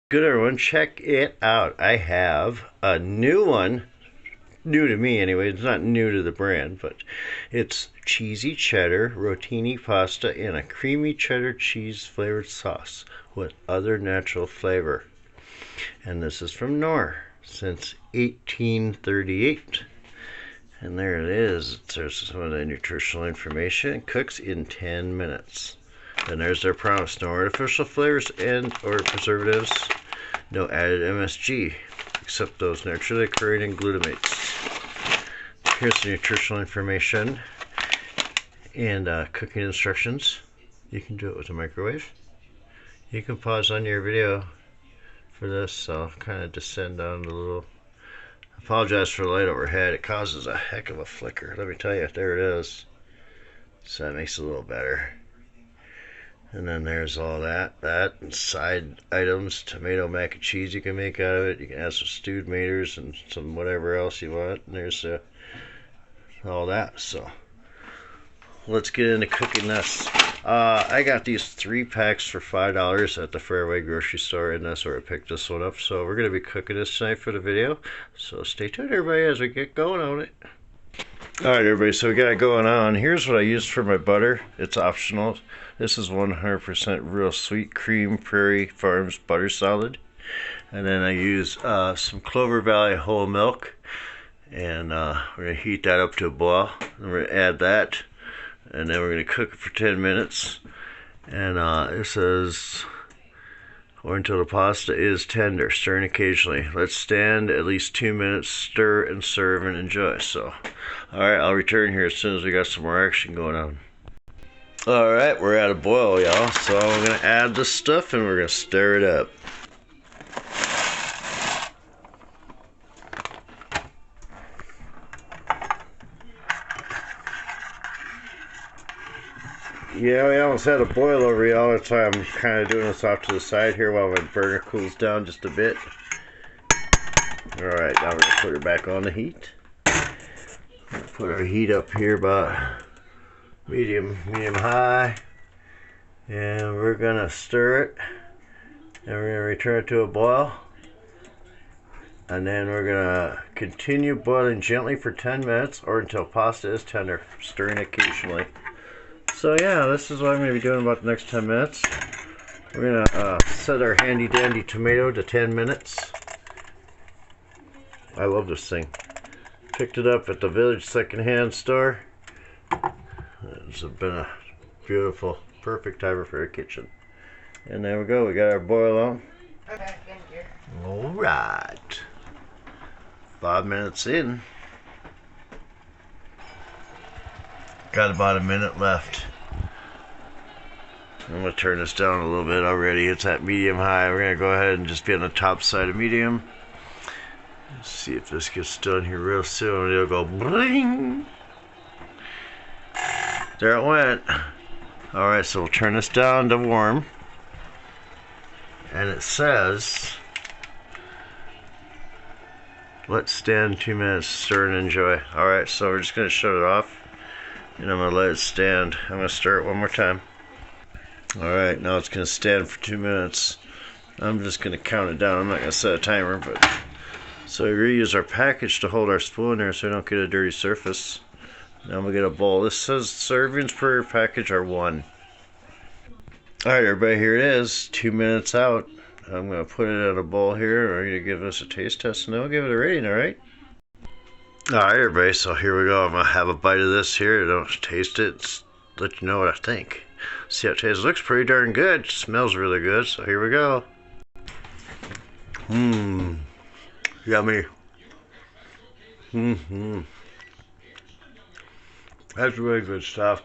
Good everyone, check it out. I have a new one, new to me anyway. It's not new to the brand, but it's cheesy cheddar rotini pasta in a creamy cheddar cheese flavored sauce with other natural flavor. And this is from Knorr since 1838. And there it is. There's some of the nutritional information. It cooks in 10 minutes. And there's their promise. No artificial flavors and or preservatives. No added MSG, except those naturally occurring in glutamates. Here's the nutritional information and cooking instructions. You can do it with a microwave. You can pause on your video for this. I'll kind of descend down a little. I apologize for the light overhead. It causes a heck of a flicker. Let me tell you, there it is. So that makes it a little better. And then there's all that and side items, tomato mac and cheese you can make out of it. You can add some stewed tomatoes and some whatever else you want. And there's all that. So let's get into cooking this. I got these 3 packs for $5 at the Fairway grocery store, and that's where I picked this one up. So we're going to be cooking this tonight for the video. So stay tuned, everybody, as we get going on it. Alright everybody, so we got it going on. Here's what I used for my butter. It's optional. This is 100% real sweet cream Prairie Farms butter solid. And then I use some Clover Valley whole milk. And we're going to heat that up to a boil. And we're going to add that. And then we're going to cook it for 10 minutes. And it says, or until the pasta is tender, stirring occasionally. Let's stand at least 2 minutes, stir and serve and enjoy. So, alright, I'll return here as soon as we got some more action going on. Alright, we're at a boil, y'all. So I'm going to add the stuff and we're going to stir it up. Yeah, we almost had a boil over, y'all. That's why I'm kind of doing this off to the side here while my burner cools down just a bit. Alright, now we're going to put her back on the heat. Put our heat up here about medium high. And we're going to stir it. And we're going to return it to a boil. And then we're going to continue boiling gently for 10 minutes or until pasta is tender, stirring occasionally. So yeah, this is what I'm going to be doing about the next 10 minutes. We're going to set our handy dandy tomato to 10 minutes. I love this thing. Picked it up at the Village secondhand store. It's been a beautiful, perfect timer for a kitchen. And there we go, we got our boil on. Alright. 5 minutes in. Got about a minute left. I'm going to turn this down a little bit already. It's at medium high. We're going to go ahead and just be on the top side of medium. Let's see if this gets done here real soon. It'll go bling. There it went. Alright, so we'll turn this down to warm. And it says, let's stand 2 minutes, stir and enjoy. Alright, so we're just going to shut it off. And I'm going to let it stand. I'm going to stir it one more time. Alright, now it's going to stand for 2 minutes. I'm just going to count it down. I'm not going to set a timer, but so we reuse our package to hold our spoon there so we don't get a dirty surface. Now we get a bowl. This says servings per package are 1. Alright everybody, here it is. 2 minutes out. I'm going to put it in a bowl here. We're going to give this a taste test and then we'll give it a rating, alright? Alright everybody, so here we go. I'm going to have a bite of this here. I don't taste it. Let you know what I think. See how it tastes. It looks pretty darn good. It smells really good. So here we go. Yummy. That's really good stuff.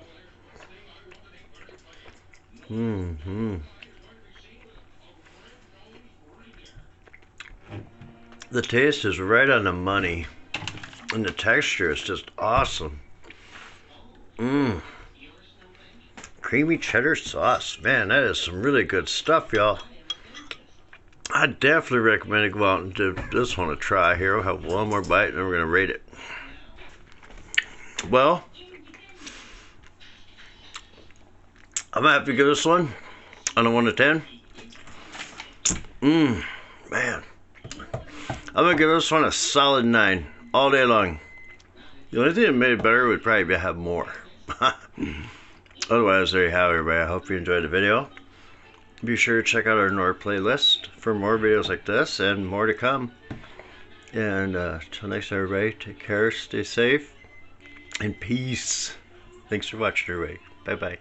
The taste is right on the money. And the texture is just awesome. Creamy cheddar sauce. Man, that is some really good stuff, y'all. I definitely recommend you go out and give this one a try here. We'll have one more bite and then we're going to rate it. Well, I'm going to have to give this one on a 1 to 10. Man, I'm gonna give this one a solid 9 all day long. The only thing that made it better would probably have more. Otherwise, there you have it, everybody. I hope you enjoyed the video. Be sure to check out our Knorr playlist for more videos like this and more to come. And till next time, everybody, take care, stay safe, and peace. Thanks for watching, everybody. Bye-bye.